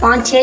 5-6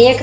1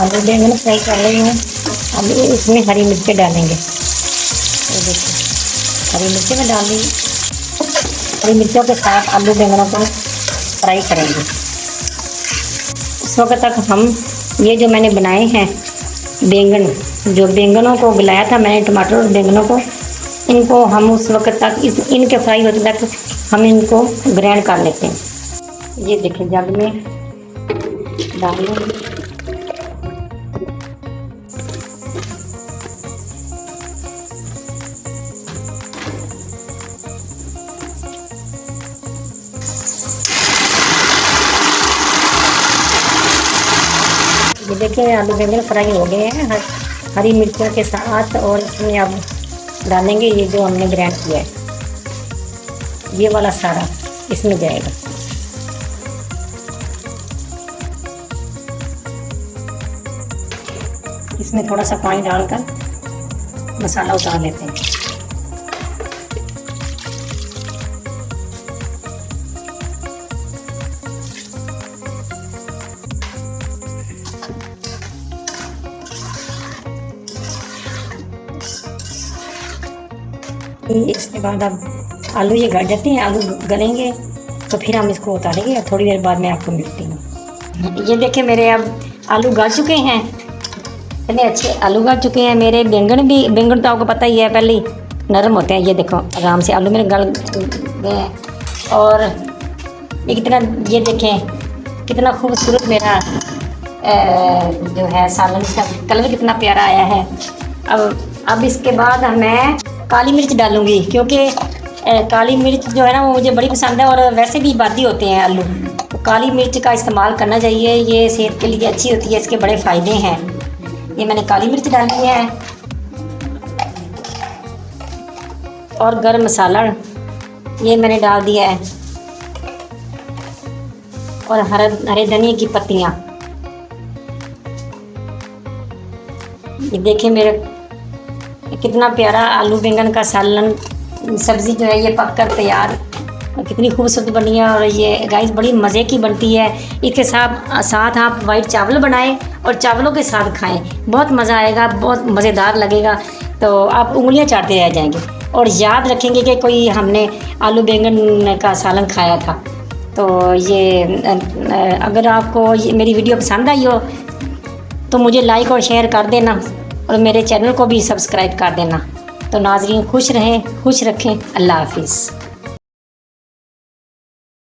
आलू बैंगन फ्राई कर रही हूँ। अब इसमें हरी मिर्चें डालेंगे। ये देखिए हरी मिर्चें में डाल दी। हरी मिर्चों के साथ आलू बैंगनों को फ्राई करेंगे। इस वक्त तक हम ये जो मैंने बनाए हैं बैंगन, जो बैंगनों को गलाया था मैंने, टमाटर और बैंगनों को, इनको हम उस वक्त तक इनके फ्राई होते तक हम इनको ग्राइंड कर लेते हैं। ये देखिए जग में डाल लेंगे। ये देखिए आलू बैंगन फ्राई हो गए हैं हरी मिर्चों के साथ। और इसमें अब डालेंगे ये जो हमने ग्राइंड किया है, ये वाला सारा इसमें जाएगा। इसमें थोड़ा सा पानी डालकर मसाला उतार लेते हैं। इसके बाद अब आलू ये गल जाते हैं, आलू गलेंगे तो फिर हम इसको उतारेंगे। थोड़ी देर बाद मैं आपको मिलती हूँ। ये देखिए मेरे अब आलू गल चुके हैं, इतने अच्छे आलू गल चुके हैं मेरे। बैंगन तो आपको पता ही है पहले ही नरम होते हैं। ये देखो आराम से आलू मेरे गल गए हैं। और ये कितना, ये देखें कितना खूबसूरत मेरा जो है सालन, इसका कलर कितना प्यारा आया है। अब इसके बाद मैं काली मिर्च डालूँगी, क्योंकि काली मिर्च जो है ना वो मुझे बड़ी पसंद है। और वैसे भी बादी होते हैं आलू, तो काली मिर्च का इस्तेमाल करना चाहिए। ये सेहत के लिए अच्छी होती है, इसके बड़े फ़ायदे हैं। ये मैंने काली मिर्च डाली है और गरम मसाला ये मैंने डाल दिया है, और हरे धनिया की पत्तियाँ। ये देखिए मेरे कितना प्यारा आलू बैंगन का सालन सब्ज़ी जो है ये पक कर तैयार, कितनी खूबसूरत बनी है। और ये गाइस बड़ी मज़े की बनती है। इसके साथ आप वाइट चावल बनाएं और चावलों के साथ खाएं, बहुत मज़ा आएगा, बहुत मज़ेदार लगेगा। तो आप उंगलियां चाटते रह जाएंगे और याद रखेंगे कि कोई हमने आलू बैंगन का सालन खाया था। तो ये अगर आपको ये मेरी वीडियो पसंद आई हो तो मुझे लाइक और शेयर कर देना, और मेरे चैनल को भी सब्सक्राइब कर देना। तो नाज़रीन खुश रहें, खुश रखें। अल्लाह हाफिज़।